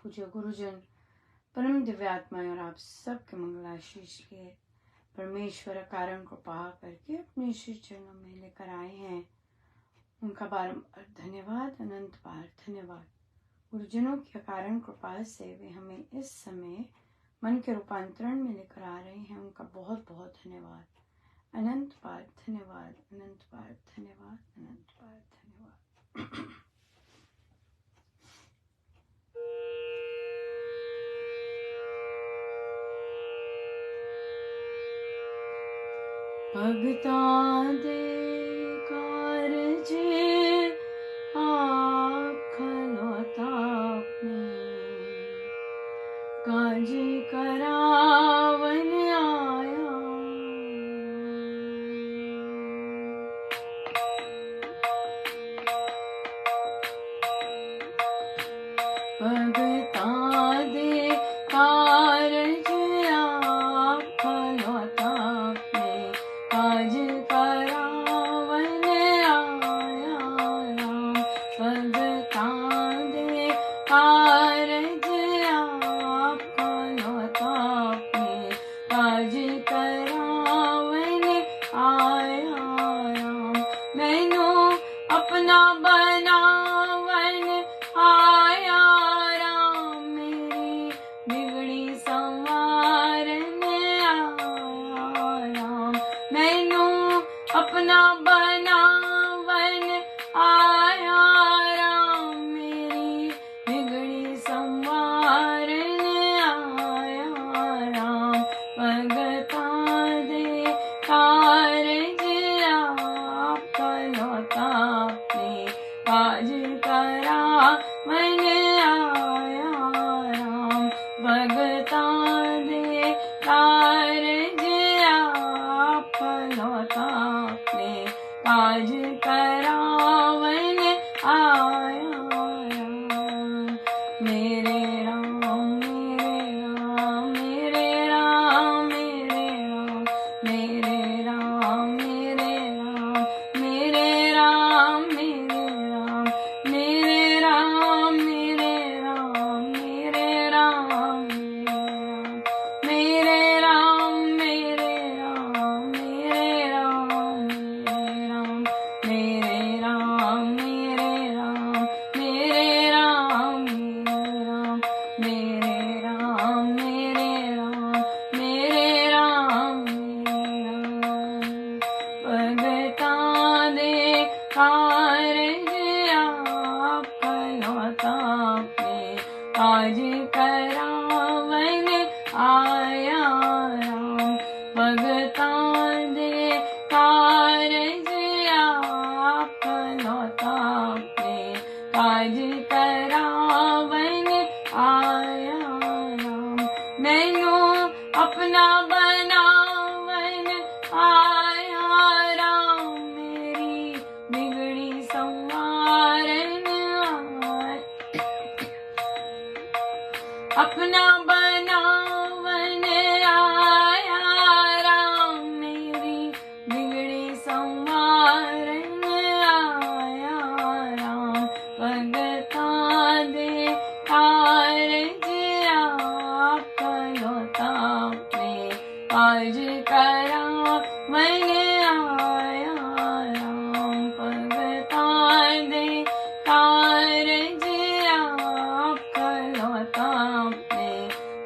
पूज्य गुरुजन, परम दिव्यात्माएं और आप सबके मंगलाशीष लिए परमेश्वर कारण को पा करके अपने श्री चरणों में लेकर आए हैं। उनका बारंबार धन्यवाद, अनंत बार धन्यवाद। गुरुजनों की अकारण कृपा से वे हमें इस समय मन के रूपांतरण में लेकर आ रहे हैं। उनका बहुत बहुत धन्यवाद, अनंत बार धन्यवाद, अनंत बार धन्यवाद, अनंत बार धन्यवाद। भगतां दे कारज आप खलोता अपने, काज करावन आया। भगतां दे कारज आप खलोता अपने, काज करावन आया राम। भगतां दे कारज आप खलोता अपने, काज करावन आया राम। मैनू अपना बनावन आया राम, मेरी बिगड़ी संवारन आया राम। मैनू अपना बनावन आया राम, मेरी बिगड़ी संवारन आया राम। भगतां दे कारज आप खलोता अपने, काज करावन आया राम। भगतां दे कारज आप खलोता अपने, काज करावन आया राम। मेरे राम मेरे राम मेरे राम मेरे राम मेरे राम मेरे राम मेरे राम मेरे राम मेरे राम मेरे राम मेरे राम मेरे राम मेरे राम मेरे राम मेरे राम मेरे राम मेरे राम मेरे राम भगतां दे कारज आप खलोता अपने, काज करावन आया राम। भगतां दे कारज आप खलोता अपने, काज करावन आया राम। मैनू अपना बनावन आया राम, मेरी बिगड़ी संवारन आया। अपना बनावन आया राम, मेरी बिगड़ी संवारन आया राम। भगतां दे कारज आप खलोता अपने, काज करावन आया राम। भगतां दे कारज आप खलोता अपने,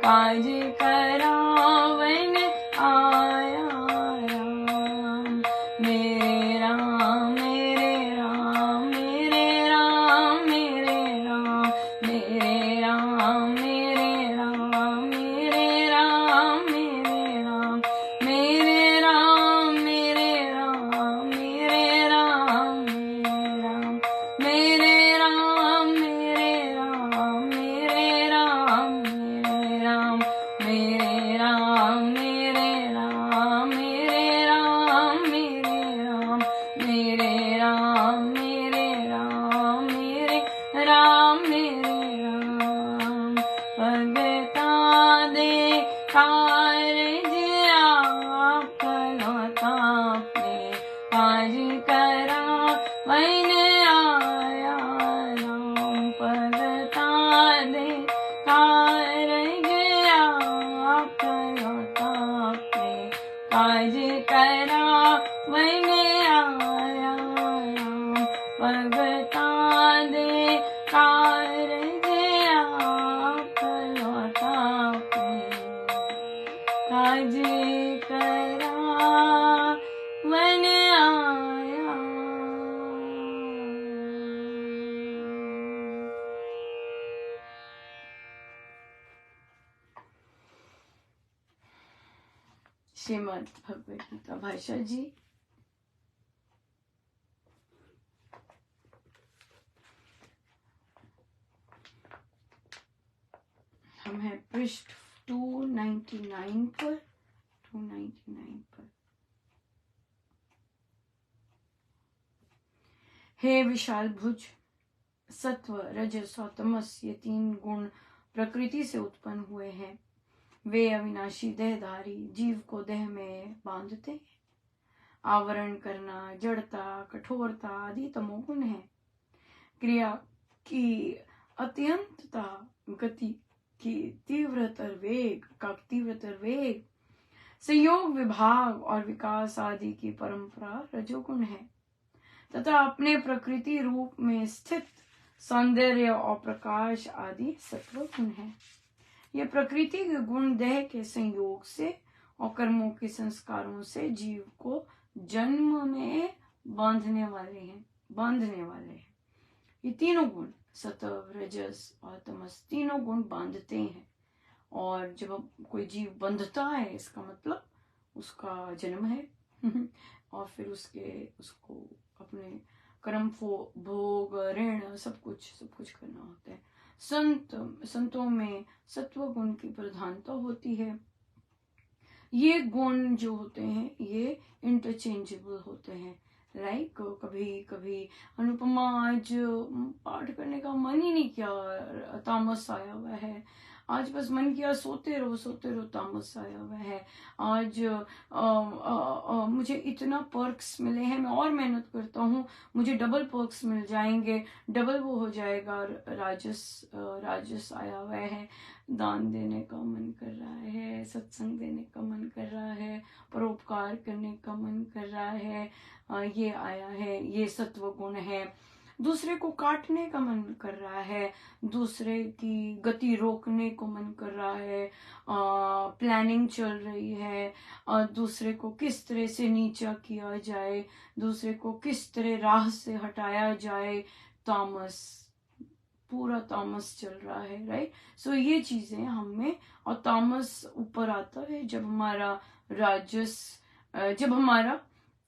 काज करावन आया राम। मेरे राम मेरे राम मेरे राम मेरे राम मेरे राम मेरे राम मेरे राम मेरे राम मेरे राम मेरे राम मेरे राम मेरे राम मेरे राम मेरे राम मेरे राम मेरे राम मेरे श्रीमद् भगवद गीता भाषा जी। हम हैं पृष्ठ 299 पर। 299 पर। हे विशाल भुज, सत्व रजस और तमस ये 3 गुण प्रकृति से उत्पन्न हुए हैं। वे अविनाशी देहधारी जीव को देह में बांधते हैं। आवरण करना, जड़ता, कठोरता आदि तमोगुण है। क्रिया की अत्यंतता, गति की तीव्रतर वेग, संयोग, विभाग और विकास आदि की परंपरा रजोगुण है तथा अपने प्रकृति रूप में स्थित सौंदर्य और प्रकाश आदि सत्वगुण है। ये प्रकृति के गुण देह के संयोग से और कर्मों के संस्कारों से जीव को जन्म में बांधने वाले हैं। ये तीनों गुण सत्व, रजस और तमस तीनों गुण बांधते हैं। और जब कोई जीव बंधता है इसका मतलब उसका जन्म है और फिर उसको अपने कर्म भोग, ऋण सब कुछ करना होता है। संतों में सत्व गुण की प्रधानता होती है। ये गुण जो होते हैं ये इंटरचेंजेबल होते हैं। लाइक कभी अनुपमा आज पाठ करने का मन ही नहीं किया, तामस आया हुआ है। आज बस मन किया सोते रहो, तामस आया हुआ है। आज मुझे इतना पर्क्स मिले हैं, मैं और मेहनत करता हूँ, मुझे डबल पर्क्स मिल जाएंगे, डबल वो हो जाएगा। राजस आया हुआ है। दान देने का मन कर रहा है, सत्संग देने का मन कर रहा है, परोपकार करने का मन कर रहा है। ये आया है, ये सत्व गुण है। दूसरे को काटने का मन कर रहा है, दूसरे की गति रोकने को मन कर रहा है, प्लानिंग चल रही है, दूसरे को किस तरह से नीचा किया जाए, दूसरे को किस तरह राह से हटाया जाए। तामस, पूरा तामस चल रहा है, राइट। सो ये चीजें हमें, और तामस ऊपर आता है जब हमारा राजस, जब हमारा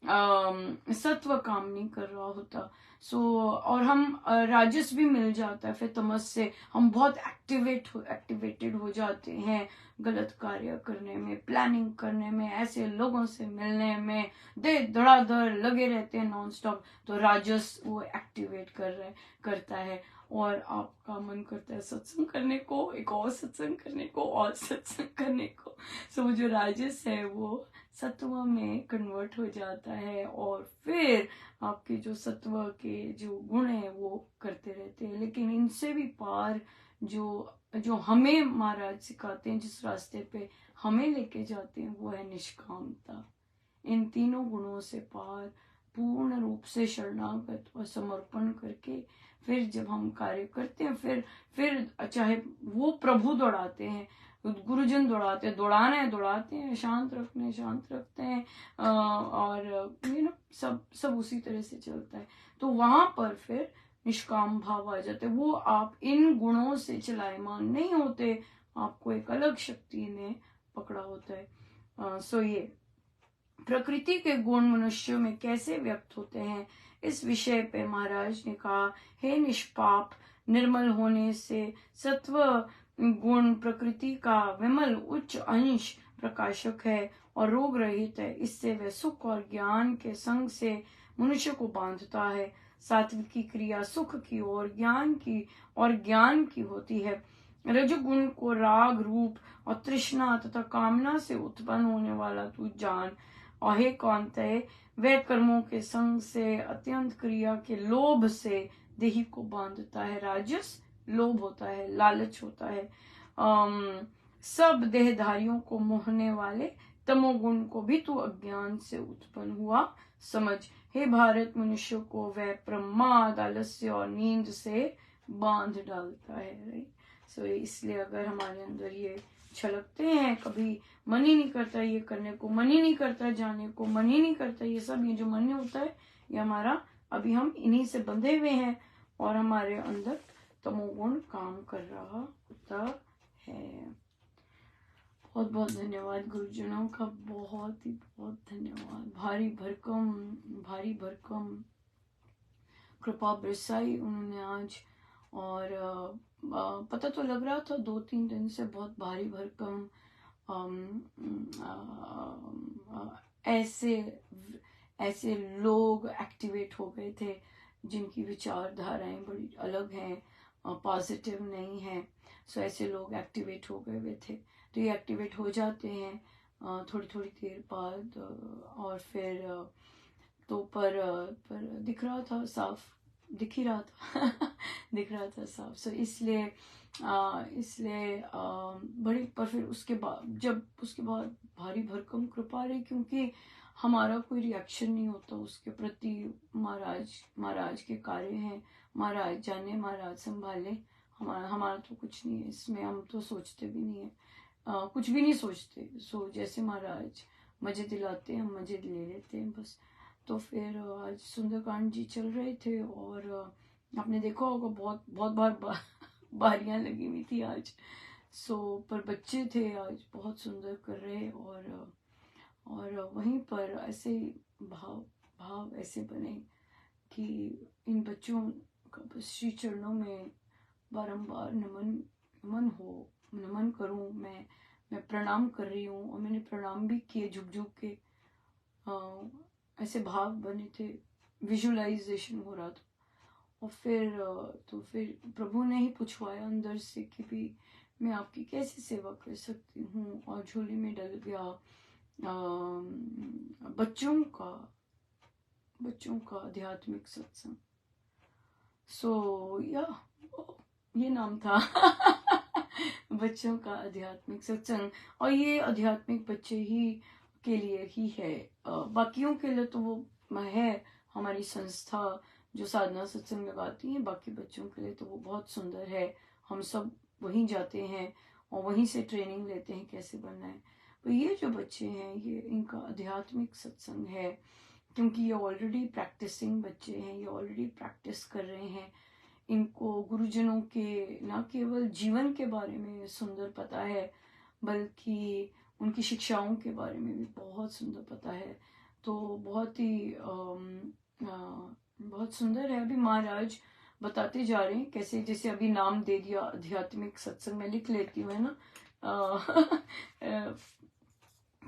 सत्व काम नहीं कर रहा होता। और हम राजस भी मिल जाता है, फिर तमस से हम बहुत एक्टिवेटेड हो जाते हैं गलत कार्य करने में, प्लानिंग करने में, ऐसे लोगों से मिलने में धड़ाधड़ लगे रहते हैं नॉन स्टॉप। तो राजस वो एक्टिवेट करता है और आपका मन करता है सत्संग करने को, एक और सत्संग करने को, और सत्संग करने को। सो जो राजस है वो सत्व में कन्वर्ट हो जाता है और फिर आपके जो सत्व के जो गुण है वो करते रहते हैं। लेकिन इनसे भी पार जो हमें महाराज सिखाते हैं, जिस रास्ते पे हमें लेके जाते हैं, वो है निष्कामता। इन तीनों गुणों से पार पूर्ण रूप से शरणागत और समर्पण करके फिर जब हम कार्य करते हैं, फिर चाहे वो प्रभु दौड़ाते हैं, गुरुजन दौड़ाते हैं, शांत रखते हैं, और सब उसी तरह से चलता है। तो वहां पर फिर निष्काम भाव आ जाते। वो आप इन गुणों से चलायमान नहीं होते, आपको एक अलग शक्ति ने पकड़ा होता है। सो ये प्रकृति के गुण मनुष्यों में कैसे व्यक्त होते हैं, इस विषय पे महाराज ने कहा, हे निष्पाप, निर्मल होने से सत्व गुण प्रकृति का विमल उच्च अंश प्रकाशक है और रोग रहित है। इससे वह सुख और ज्ञान के संग से मनुष्य को बांधता है। सात्विकी क्रिया सुख की और ज्ञान की होती है। रजोगुण को राग, रूप और तृष्णा तथा कामना से उत्पन्न होने वाला तू जान। और हे कौन्तेय, वह कर्मों के संग से अत्यंत क्रिया के लोभ से देही को बांधता है। राजस लोभ होता है, लालच होता है। सब देहधारियों को मोहने वाले तमोगुण को भी तू अज्ञान से उत्पन्न हुआ समझ। हे भारत, मनुष्य को वह प्रमाद, आलस्य और नींद से बांध डालता है। सो इसलिए अगर हमारे अंदर ये छलकते हैं, कभी मन ही नहीं करता ये करने को, मन ही नहीं करता जाने को, मन ही नहीं करता ये सब, ये जो मन होता है ये हमारा, अभी हम इन्हीं से बंधे हुए हैं और हमारे अंदर तमोगुण काम कर रहा होता है। बहुत बहुत धन्यवाद गुरुजनों का, बहुत ही बहुत धन्यवाद। भारी भरकम कृपा बरसाई उन्होंने आज। और पता तो लग रहा था 2-3 दिन से बहुत भारी भरकम ऐसे ऐसे लोग एक्टिवेट हो गए थे जिनकी विचारधाराएं बड़ी अलग हैं, पॉजिटिव नहीं है। सो ऐसे लोग एक्टिवेट हो गए हुए थे। तो ये एक्टिवेट हो जाते हैं थोड़ी थोड़ी देर बाद, और फिर तो पर दिख रहा था साफ, दिख ही रहा था दिख रहा था साफ। सो इसलिए बड़ी, पर फिर उसके बाद भारी भरकम कृपा रही, क्योंकि हमारा कोई रिएक्शन नहीं होता उसके प्रति। महाराज के कार्य हैं, महाराज जाने, महाराज संभाले। हमारा तो कुछ नहीं है इसमें, हम तो सोचते भी नहीं है, कुछ भी नहीं सोचते। सो जैसे महाराज मजे दिलाते हैं हम मजे ले लेते हैं बस। तो फिर आज सुंदरकांड जी चल रहे थे, और आपने देखा होगा बहुत बार बारियां लगी हुई थी आज। सो पर बच्चे थे आज बहुत सुंदर कर रहे, और वहीं पर ऐसे भाव ऐसे बने कि इन बच्चों का बस श्री चरणों में बारंबार नमन करूं। मैं प्रणाम कर रही हूँ, और मैंने प्रणाम भी किए झुक के। ऐसे भाव बने थे, विजुअलाइजेशन हो रहा था। और फिर प्रभु ने ही पूछवाया अंदर से कि भी मैं आपकी कैसे सेवा कर सकती हूँ, और झोली में डल गया बच्चों का आध्यात्मिक सत्संग। सो ये नाम था बच्चों का आध्यात्मिक सत्संग। और ये आध्यात्मिक बच्चे ही के लिए ही है, बाकियों के लिए तो वो है हमारी संस्था जो साधना सत्संग लगाती है। बाकी बच्चों के लिए तो वो बहुत सुंदर है, हम सब वहीं जाते हैं और वहीं से ट्रेनिंग लेते हैं कैसे बनना है। तो ये जो बच्चे हैं ये इनका आध्यात्मिक सत्संग है, क्योंकि ये ऑलरेडी प्रैक्टिसिंग बच्चे हैं, ये ऑलरेडी प्रैक्टिस कर रहे हैं। इनको गुरुजनों के न केवल जीवन के बारे में सुंदर पता है, बल्कि उनकी शिक्षाओं के बारे में भी बहुत सुंदर पता है। तो बहुत ही बहुत सुंदर है। अभी महाराज बताते जा रहे हैं कैसे, जैसे अभी नाम दे दिया आध्यात्मिक सत्संग, मैं लिख लेती हूँ, है ना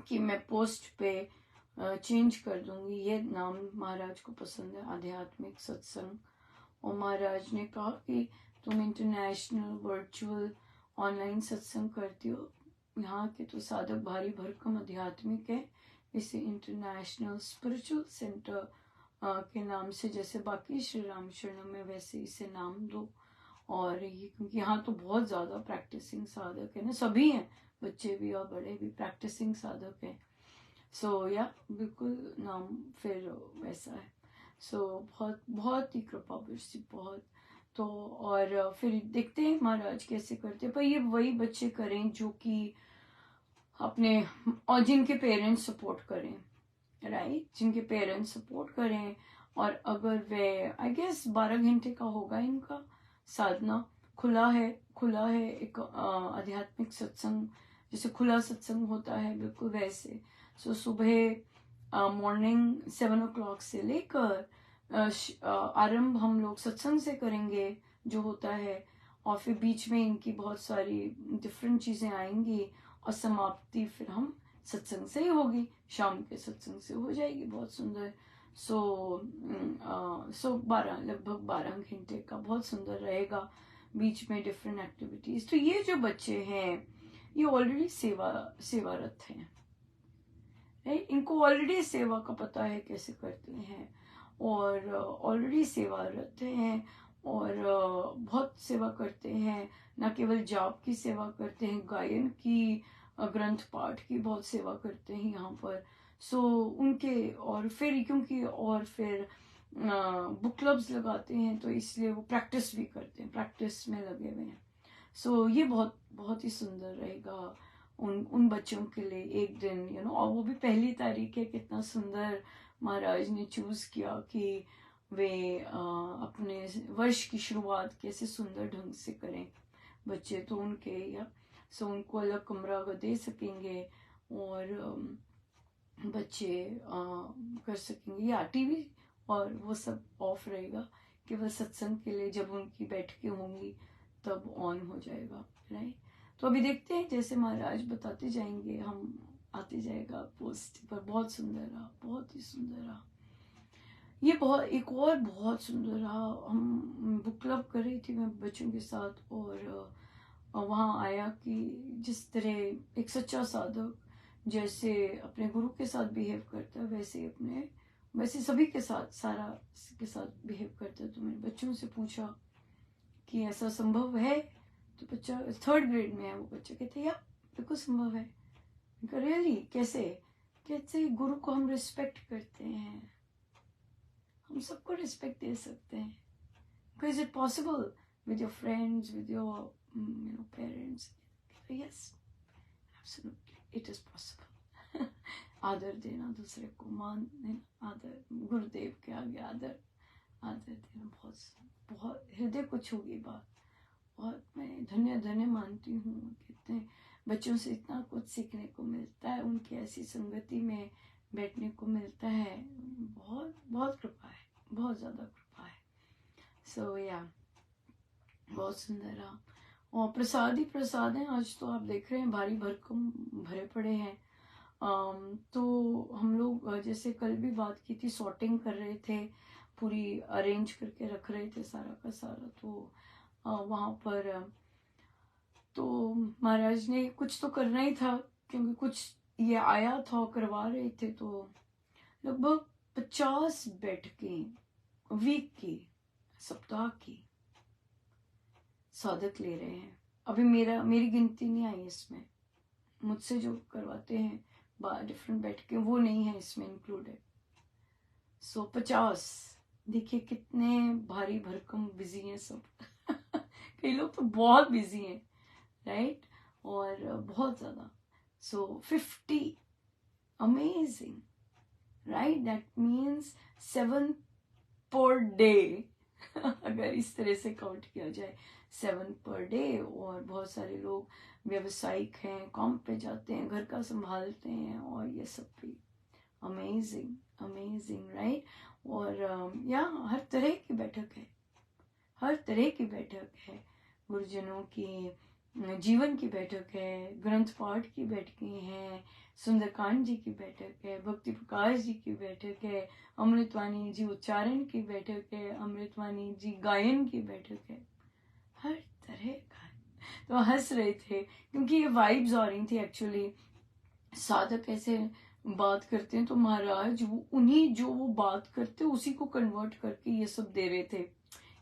कि मैं पोस्ट पे चेंज कर दूंगी। ये नाम महाराज को पसंद है, आध्यात्मिक सत्संग। और महाराज ने कहा कि तुम इंटरनेशनल वर्चुअल ऑनलाइन सत्संग करती हो, यहाँ के तो साधक भारी भरकम आध्यात्मिक है, इसे इंटरनेशनल स्पिरिचुअल सेंटर के नाम से, जैसे बाकी श्री राम शरणम में वैसे इसे नाम दो। और ये क्योंकि यहाँ तो बहुत ज्यादा प्रैक्टिसिंग साधक है ना, सभी हैं, बच्चे भी और बड़े भी प्रैक्टिसिंग साधक हैं। सो या बिल्कुल नाम फिर वैसा है। सो बहुत बहुत ही कृपा बरसी, बहुत। तो और फिर देखते हैं महाराज कैसे करते हैं, पर ये वही बच्चे करें जो कि अपने, और जिनके पेरेंट्स सपोर्ट करें, राइट, जिनके पेरेंट्स सपोर्ट करें। और अगर वे, आई गेस 12 घंटे का होगा इनका साधना, खुला है एक आध्यात्मिक सत्संग, जैसे खुला सत्संग होता है बिल्कुल वैसे। सो सुबह मॉर्निंग 7 o'clock से लेकर आरंभ हम लोग सत्संग से करेंगे जो होता है, और फिर बीच में इनकी बहुत सारी डिफरेंट चीजें आएंगी, और समाप्ति फिर हम सत्संग से ही होगी, शाम के सत्संग से हो जाएगी, बहुत सुंदर। सो 12 घंटे का बहुत सुंदर रहेगा, बीच में डिफरेंट एक्टिविटीज। तो ये जो बच्चे हैं ये ऑलरेडी सेवारत हैं, इनको ऑलरेडी सेवा का पता है कैसे करते हैं, और ऑलरेडी सेवारत हैं, और बहुत सेवा करते हैं। न केवल जाप की सेवा करते हैं, गायन की, ग्रंथ पाठ की बहुत सेवा करते हैं यहाँ पर। सो उनके, और फिर क्योंकि और फिर बुक क्लब्स लगाते हैं, तो इसलिए वो प्रैक्टिस भी करते हैं, प्रैक्टिस में लगे हुए हैं। सो ये बहुत बहुत ही सुंदर रहेगा उन बच्चों के लिए एक दिन, और वो भी 1 तारीख है। कितना सुंदर महाराज ने चूज किया कि वे अपने वर्ष की शुरुआत कैसे सुंदर ढंग से करें बच्चे। तो उनके, या सो उनको अलग कमरा अगर दे सकेंगे और बच्चे कर सकेंगे, या टीवी और वो सब ऑफ रहेगा, केवल सत्संग के लिए जब उनकी बैठकें होंगी तब ऑन हो जाएगा, राइट। तो अभी देखते हैं, जैसे महाराज बताते जाएंगे, हम आते जाएगा पोस्ट पर। बहुत सुंदर रहा, बहुत ही सुंदर रहा ये। बहुत एक और बहुत सुंदर रहा, हम बुक क्लब कर रही थी मैं बच्चों के साथ, और वहाँ आया कि जिस तरह एक सच्चा साधक जैसे अपने गुरु के साथ बिहेव करता है, वैसे सभी के साथ, सारा के साथ बिहेव करता है। तो मैंने बच्चों से पूछा कि ऐसा संभव है? तो बच्चा 3rd ग्रेड में है, वो बच्चा कहते या बिल्कुल संभव है। रियली? कैसे? कैसे गुरु को हम रिस्पेक्ट करते हैं, हम सबको रिस्पेक्ट दे सकते हैं। Is it possible with your friends, with your parents? Yes, absolutely, it is possible. आदर देना, दूसरे को मान देना, आदर, गुरुदेव के आगे आदर देना, बहुत बहुत हृदय को छू गई बात। बहुत मैं धन्य मानती हूँ। कितने बच्चों से इतना कुछ सीखने को मिलता है, उनकी ऐसी संगति में बैठने को मिलता है। बहुत बहुत कृपा है, बहुत ज़्यादा कृपा है। सो या बहुत सुंदर रहा। और प्रसाद ही प्रसाद है। आज तो आप देख रहे हैं भारी भरकम भरे पड़े हैं। तो हम लोग जैसे कल भी बात की थी, सॉर्टिंग कर रहे थे, पूरी अरेंज करके रख रहे थे सारा का सारा। तो वहाँ पर तो महाराज ने कुछ तो करना ही था, क्योंकि कुछ ये आया था, करवा रहे थे। तो लगभग 50 बैठकें वीक की, सप्ताह की साधक ले रहे हैं। अभी मेरी गिनती नहीं आई इसमें, मुझसे जो करवाते हैं डिफरेंट बैठकें, वो नहीं है इसमें इंक्लूडेड। सो 50, देखिए कितने भारी भरकम बिजी हैं सब। कई लोग तो बहुत बिजी हैं, राइट, और बहुत ज्यादा। सो 50, amazing, right, that means 7 per day. अगर इस तरह से काउंट किया जाए, 7 पर डे। और बहुत सारे लोग व्यवसायिक हैं, काम पे जाते हैं, घर का संभालते हैं, और ये सब भी अमेजिंग, अमेजिंग, राइट। और यहाँ हर तरह की बैठक है, हर तरह की बैठक है। गुरुजनों की जीवन की बैठक है, ग्रंथ पाठ की बैठकें हैं, सुंदरकांड जी की बैठक है, भक्ति प्रकाश जी की बैठक है, अमृतवाणी जी उच्चारण की बैठक है, अमृतवाणी जी गायन की बैठक है, हर तरह का। तो हंस रहे थे क्योंकि ये वाइब्स आ रही थी एक्चुअली। साधक ऐसे बात करते हैं तो महाराज उन्हीं जो वो बात करते उसी को कन्वर्ट करके ये सब दे रहे थे।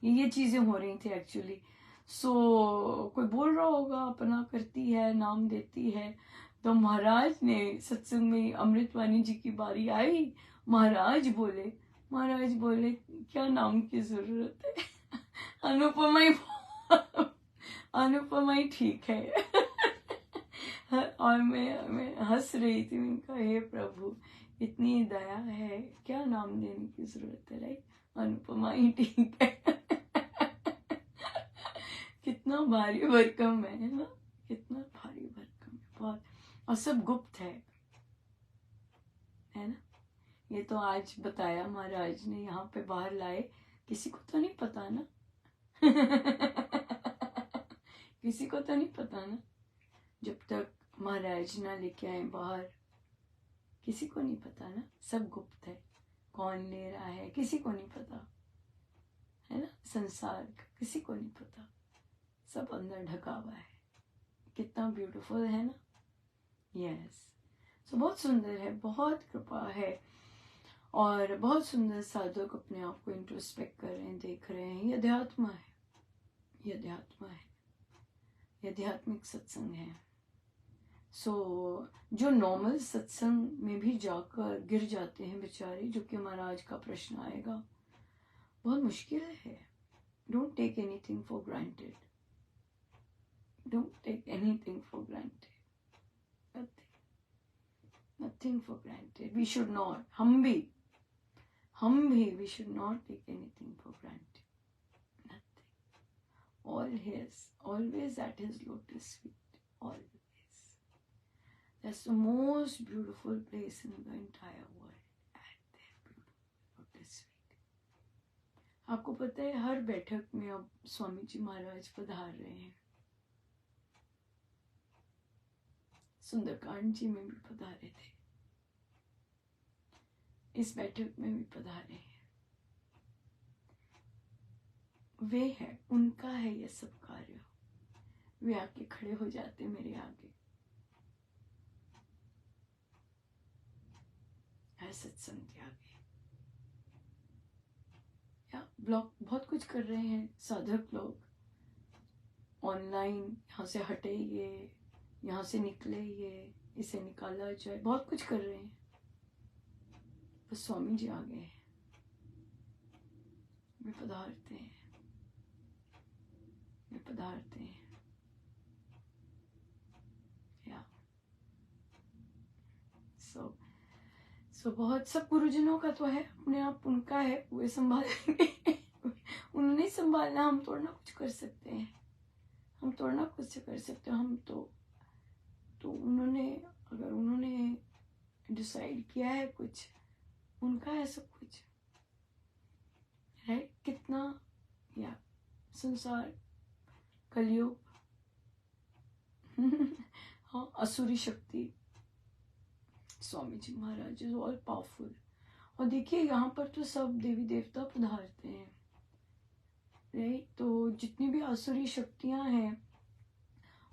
ये चीजें हो रही थी एक्चुअली। सो कोई बोल रहा होगा अपना करती है, नाम देती है। तो महाराज ने सत्संग में अमृतवाणी जी की बारी आई, महाराज बोले क्या नाम की जरूरत है। अनुपमा ही ठीक है। और मैं हंस रही थी, उनका हे प्रभु इतनी दया है, क्या नाम देने की जरूरत है, राइट, अनुपमा ही ठीक है। कितना भारी भरकम है ना, कितना भारी भरकम है, बहुत। और सब गुप्त है ना। ये तो आज बताया महाराज ने, यहाँ पे बाहर लाए, किसी को तो नहीं पता ना। किसी को तो नहीं पता ना, जब तक महाराज ना लेके आए बाहर, किसी को नहीं पता ना, सब गुप्त है। कौन ले रहा है किसी को नहीं पता, है ना, संसार का किसी को नहीं पता, सब अंदर ढका हुआ है। कितना ब्यूटीफुल है ना। यस, सो बहुत सुंदर है, बहुत कृपा है। और बहुत सुंदर साधक अपने आप को इंट्रोस्पेक्ट कर रहे हैं, देख रहे हैं। ये अध्यात्म है, ये अध्यात्म है, ये आध्यात्मिक सत्संग है। जो नॉर्मल सत्संग में भी जाकर गिर जाते हैं बेचारे, जो कि महाराज का प्रश्न आएगा, बहुत मुश्किल है। Don't take anything for granted, don't take anything for granted, nothing for granted. We should not, हम भी we should not take anything for granted, nothing. All his, always at his lotus feet, always. That's the most beautiful place in the entire world. At their beautiful lotus feet. आपको पता है हर बैठक में अब स्वामी जी महाराज पधार रहे हैं। सुंदरकांड जी में भी पधारे थे, इस बैठक में भी पधारे हैं। वे है, उनका है ये सब कार्य। वे आके खड़े हो जाते मेरे आगे। है सत्संग के आगे। या ब्लॉग बहुत कुछ कर रहे हैं साधक लोग, ऑनलाइन, यहाँ से हटे ये, यहाँ से निकले ये, इसे निकाला जाए, बहुत कुछ कर रहे हैं। बस स्वामी जी आ गए हैं, वे पधारते हैं, वे पधारते हैं। या सो बहुत सब गुरुजनों का तो है, अपने आप उनका है, वे संभालेंगे। उन्होंने संभालना, हम थोड़ा कुछ कर सकते हैं, हम थोड़ा कुछ कर सकते हैं। हम तो उन्होंने, अगर उन्होंने डिसाइड किया है कुछ, उनका है सब कुछ, राइट। कितना या संसार कलयुग, हाँ, असुरी शक्ति, स्वामी जी महाराज इज ऑल पावरफुल। और देखिए यहाँ पर तो सब देवी देवता पधारते हैं, राइट। तो जितनी भी असुरी शक्तियां हैं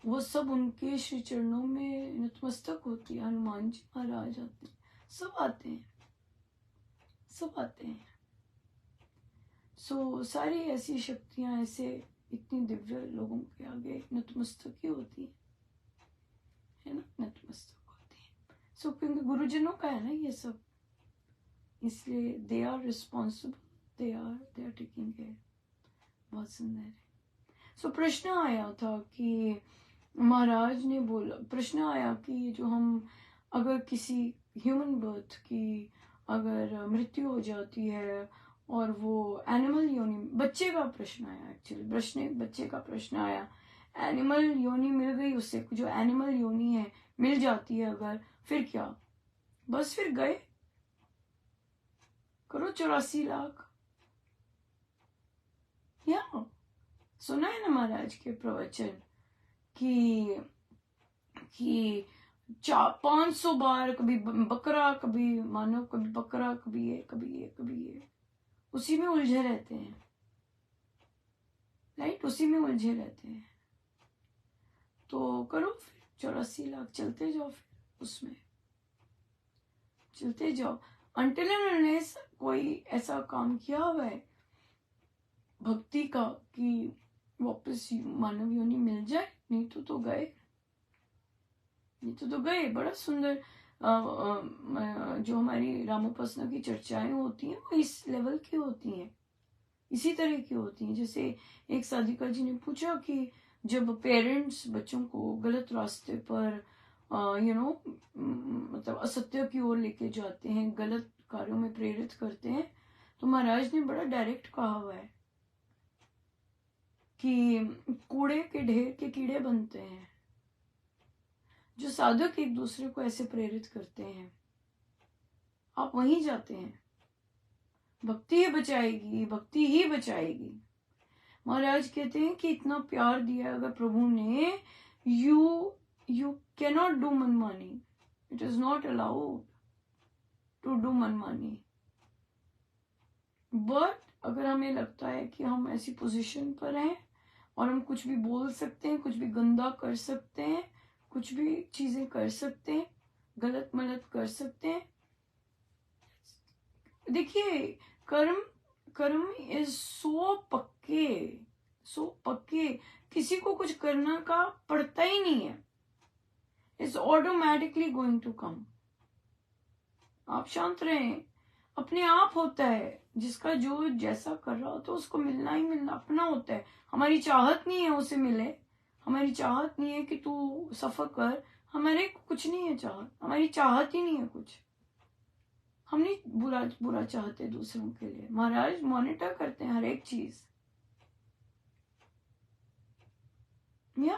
वो सब उनके श्री चरणों में नतमस्तक होती है। हनुमान जी महाराज आते हैं, सब आते हैं, सब आते हैं। सो सारी ऐसी शक्तियां ऐसे इतनी दिव्य लोगों के आगे नतमस्तक ही होती है ना, नतमस्तक होती है। सो क्योंकि गुरुजनों का है ना ये सब, इसलिए they are responsible, they are taking care. बहुत सुंदर है। सो प्रश्न आया था कि महाराज ने बोला, प्रश्न आया कि जो हम अगर किसी ह्यूमन बर्थ की अगर मृत्यु हो जाती है और वो एनिमल योनि, बच्चे का प्रश्न आया, एक्चुअली बच्चे का प्रश्न आया, एनिमल योनि मिल गई उससे, जो एनिमल योनि है मिल जाती है अगर, फिर क्या? बस फिर गए, करो 84 लाख। या सुना है ना महाराज के प्रवचन कि 500 बार, कभी बकरा, कभी मानव, कभी बकरा, कभी ये, कभी ये, कभी ये, उसी में उलझे रहते हैं, राइट, उसी में उलझे रहते हैं। तो करो फिर 84 लाख, चलते जाओ, फिर उसमें चलते जाओ, अनटिल एंड अनलेस कोई ऐसा काम किया हुआ है भक्ति का कि वापस मानव योनि मिल जाए, नहीं तो गए, नहीं तो गए। बड़ा सुंदर जो हमारी रामोपासना की चर्चाएं होती हैं वो इस लेवल की होती हैं, इसी तरह की होती हैं। जैसे एक साधिका जी ने पूछा कि जब पेरेंट्स बच्चों को गलत रास्ते पर मतलब असत्य की ओर लेके जाते हैं, गलत कार्यों में प्रेरित करते हैं, तो महाराज ने बड़ा डायरेक्ट कहा हुआ है कि कूड़े के ढेर के कीड़े बनते हैं। जो साधक एक दूसरे को ऐसे प्रेरित करते हैं, आप वहीं जाते हैं। भक्ति ही बचाएगी, भक्ति ही बचाएगी। महाराज कहते हैं कि इतना प्यार दिया अगर प्रभु ने, यू कैनॉट डू मनमानी, it is not allowed to do मनमानी। बट अगर हमें लगता है कि हम ऐसी पोजीशन पर हैं और हम कुछ भी बोल सकते हैं, कुछ भी गंदा कर सकते हैं, कुछ भी चीजें कर सकते हैं, गलत मलत कर सकते हैं। देखिए कर्म इज सो पक्के, किसी को कुछ करना का पड़ता ही नहीं है, it's automatically going to come. आप शांत रहें, अपने आप होता है। जिसका जो जैसा कर रहा होता है उसको मिलना ही मिलना, अपना होता है। हमारी चाहत नहीं है उसे मिले, हमारी चाहत नहीं है कि तू सफर कर, हमारे कुछ नहीं है चाहत, हमारी चाहत ही नहीं है कुछ। हम नहीं बुरा चाहते दूसरों के लिए। महाराज मॉनिटर करते हैं हर एक चीज। या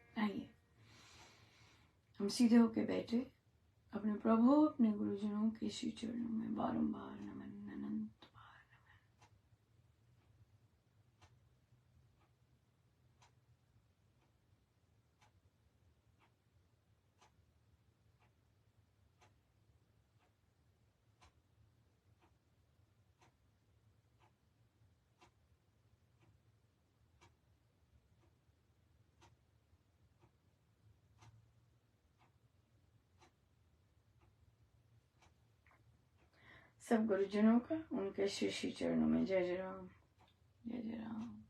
हम सीधे होके बैठे अपने प्रभु अपने गुरुजनों के श्री चरणों में बारंबार नमन अनंत बार नमन। सब गुरुजनों का उनके श्री श्री चरणों में जय जय राम, जय जय राम।